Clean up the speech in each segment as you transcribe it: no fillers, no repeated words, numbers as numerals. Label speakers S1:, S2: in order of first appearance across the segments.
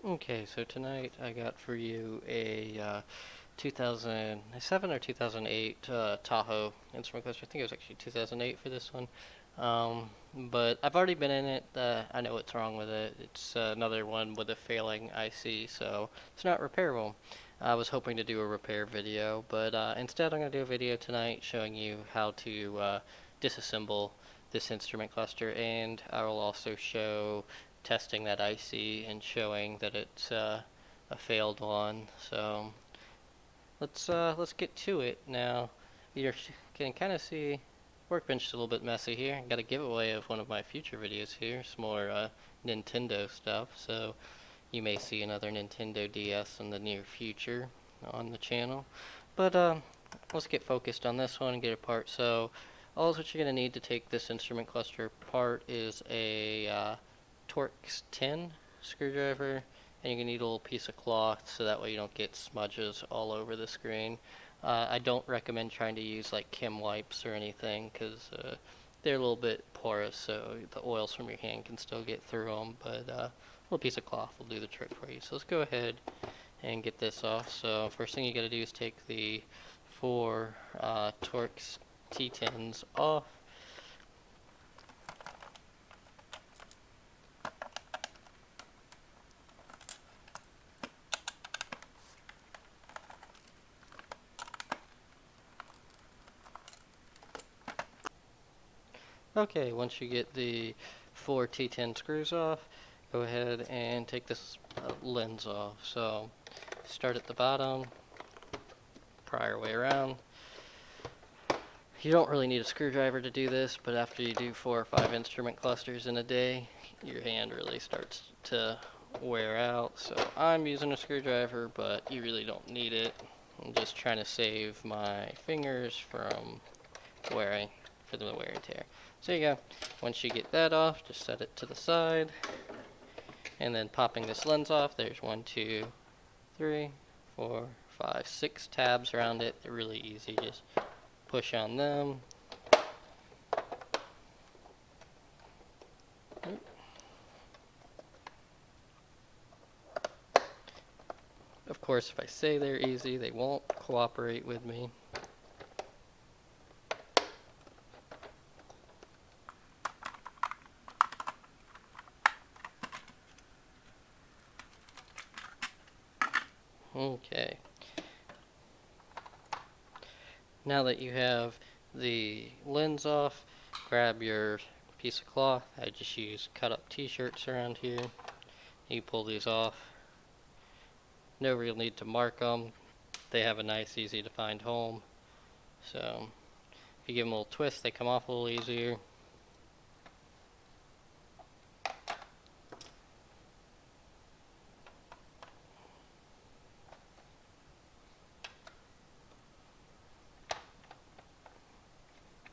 S1: Okay, so tonight I got for you a 2007 or 2008 Tahoe instrument cluster. I think it was actually 2008 for this one. But I've already been in it. I know what's wrong with it. It's another one with a failing IC, so it's not repairable. I was hoping to do a repair video, but instead I'm going to do a video tonight showing you how to disassemble this instrument cluster, and I will also show testing that IC and showing that it's a failed one. So let's get to it now. You can kind of see workbench is a little bit messy here. I got a giveaway of one of my future videos here. Some more Nintendo stuff. So you may see another Nintendo DS in the near future on the channel. But let's get focused on this one and get it apart. So all what you're going to need to take this instrument cluster apart is a Torx 10 screwdriver, and you're going to need a little piece of cloth so that way you don't get smudges all over the screen. I don't recommend trying to use like Kim wipes or anything because they're a little bit porous, so the oils from your hand can still get through them, but a little piece of cloth will do the trick for you. So let's go ahead and get this off. So first thing you got to do is take the four Torx T10s off. Okay, once you get the four T10 screws off, go ahead and take this lens off. So start at the bottom, pry your way around. You don't really need a screwdriver to do this, but after you do 4 or 5 instrument clusters in a day, your hand really starts to wear out. So I'm using a screwdriver, but you really don't need it. I'm just trying to save my fingers from wearing for the wear and tear. So there you go. Once you get that off, just set it to the side. And then popping this lens off, there's 1, 2, 3, 4, 5, 6 tabs around it. They're really easy. Just push on them. Of course, if I say they're easy, they won't cooperate with me. Okay. Now that you have the lens off, grab your piece of cloth. I just use cut up t-shirts around here. You pull these off. No real need to mark them. They have a nice, easy to find home. So if you give them a little twist, they come off a little easier.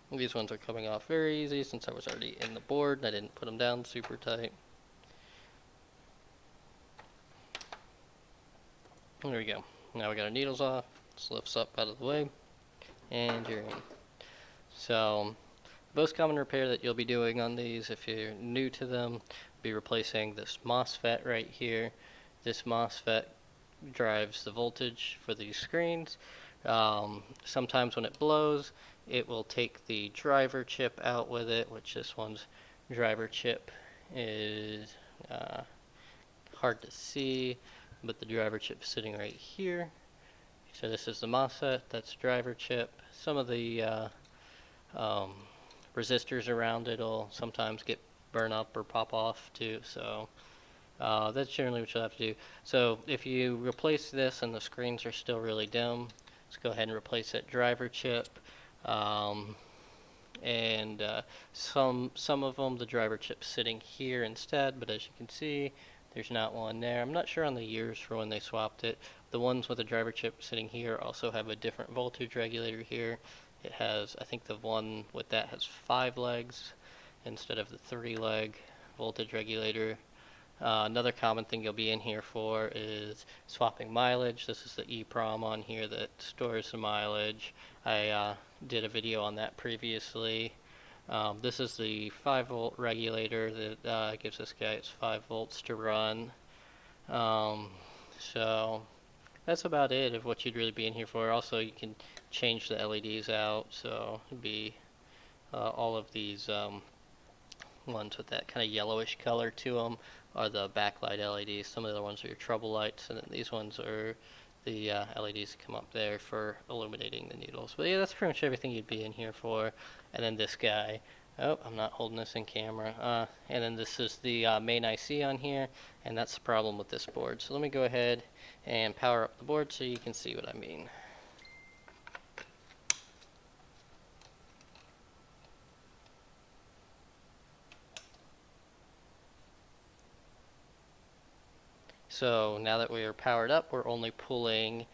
S1: These ones are coming off very easy since I was already in the board and I didn't put them down super tight. There we go. Now we got our needles off. This lifts up out of the way, and you're in. So, most common repair that you'll be doing on these, if you're new to them, will be replacing this MOSFET right here. This MOSFET drives the voltage for these screens. Sometimes when it blows, it will take the driver chip out with it, which this one's driver chip is hard to see, but the driver chip is sitting right here. So this is the MOSFET, that's driver chip. Some of the resistors around it will sometimes get burn up or pop off too, so that's generally what you'll have to do. So if you replace this and the screens are still really dim, let's go ahead and replace that driver chip. And some of them, the driver chip's sitting here instead, but as you can see, there's not one there. I'm not sure on the years for when they swapped it. The ones with the driver chip sitting here also have a different voltage regulator here. It has, I think the one with that has 5 legs instead of the 3-leg voltage regulator. Another common thing you'll be in here for is swapping mileage. This is the EEPROM on here that stores the mileage. I did a video on that previously. This is the 5-volt regulator that gives this guy its 5 volts to run. Um, so that's about it of what you'd really be in here for. Also, you can change the LEDs out, so it'd be all of these ones with that kind of yellowish color to them are the backlight LEDs. Some of the other ones are your trouble lights, and then these ones are the LEDs that come up there for illuminating the needles. But yeah, that's pretty much everything you'd be in here for. And then this guy. Oh, I'm not holding this in camera. And then this is the main IC on here, and that's the problem with this board. So let me go ahead and power up the board so you can see what I mean. So now that we are powered up, we're only pulling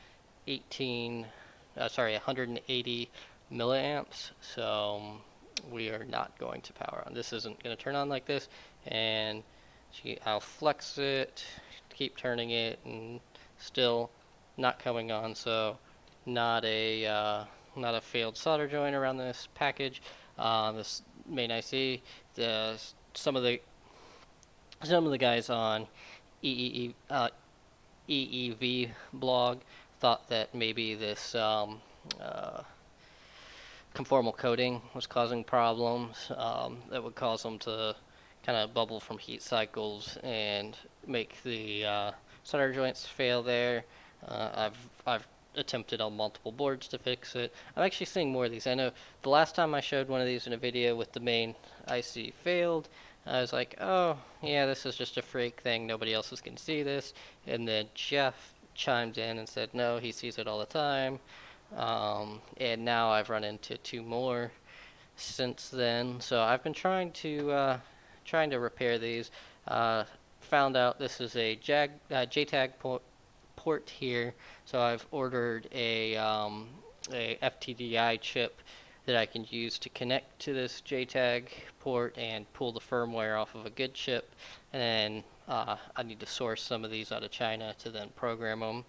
S1: 180 milliamps. So we are not going to power on. This isn't going to turn on like this. And I'll flex it, keep turning it, and still not coming on. So not a not a failed solder joint around this package. This main IC. The, some of the some of the guys on EEV blog thought that maybe this conformal coating was causing problems that would cause them to kind of bubble from heat cycles and make the solder joints fail there. I've attempted on multiple boards to fix it. I'm actually seeing more of these. I know the last time I showed one of these in a video with the main IC failed, I was like, oh, yeah, this is just a freak thing. Nobody else is going to see this. And then Jeff chimed in and said, no, he sees it all the time. And now I've run into two more since then. So I've been trying to repair these. Uh, Found out this is a JTAG port here, so I've ordered a FTDI chip that I can use to connect to this JTAG port and pull the firmware off of a good chip. And then I need to source some of these out of China to then program them.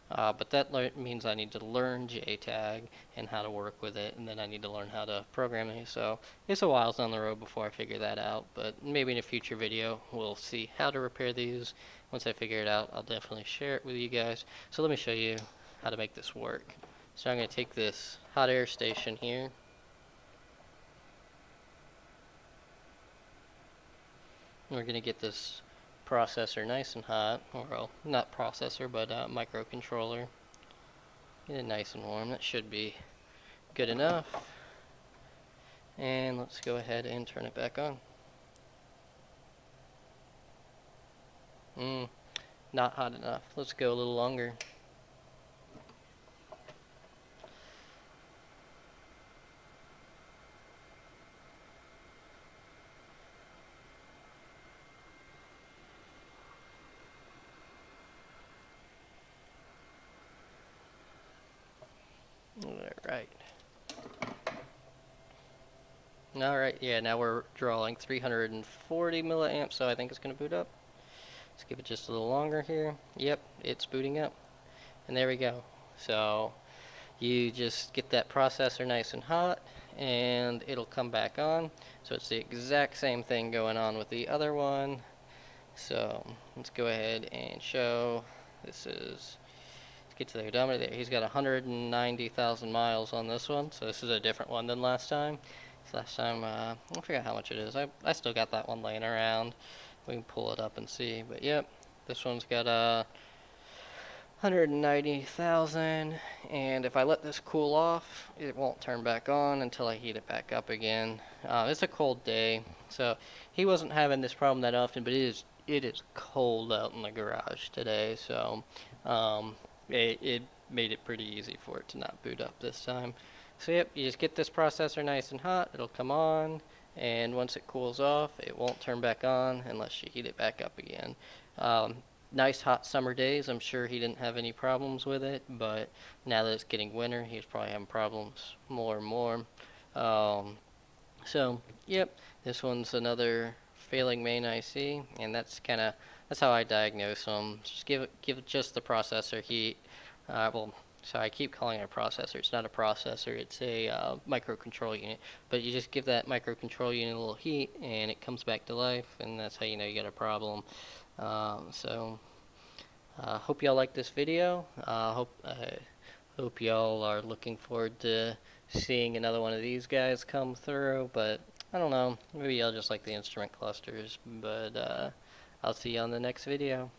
S1: But that means I need to learn JTAG and how to work with it, and then I need to learn how to program it. So it's a while down the road before I figure that out, but maybe in a future video we'll see how to repair these. Once I figure it out, I'll definitely share it with you guys. So let me show you how to make this work. So I'm going to take this hot air station here. We're going to get this processor nice and hot, or well, not processor, but microcontroller. Get it nice and warm. That should be good enough. And let's go ahead and turn it back on. Not hot enough. Let's go a little longer. Alright. Alright, yeah, now we're drawing 340 milliamps, so I think it's going to boot up. Let's give it just a little longer here. Yep, it's booting up. And there we go. So you just get that processor nice and hot, and it'll come back on. So it's the exact same thing going on with the other one. So let's go ahead and show. This is, let's get to the odometer there. He's got 190,000 miles on this one, so this is a different one than last time. So last time, I forgot how much it is. I still got that one laying around. We can pull it up and see. But yep, this one's got 190,000, and if I let this cool off, it won't turn back on until I heat it back up again. It's a cold day, so he wasn't having this problem that often, but it is cold out in the garage today, so it made it pretty easy for it to not boot up this time. So yep, you just get this processor nice and hot, it'll come on, and once it cools off, it won't turn back on unless you heat it back up again. Nice hot summer days, I'm sure he didn't have any problems with it, but now that it's getting winter, he's probably having problems more and more. So yep, this one's another failing main IC, and that's how I diagnose them. Just give it just the processor heat. So I keep calling it a processor. It's not a processor. It's a microcontrol unit. But you just give that microcontrol unit a little heat, and it comes back to life, and that's how you know you got a problem. So Hope y'all like this video. Hope y'all are looking forward to seeing another one of these guys come through, but I don't know, maybe y'all just like the instrument clusters, but I'll see you on the next video.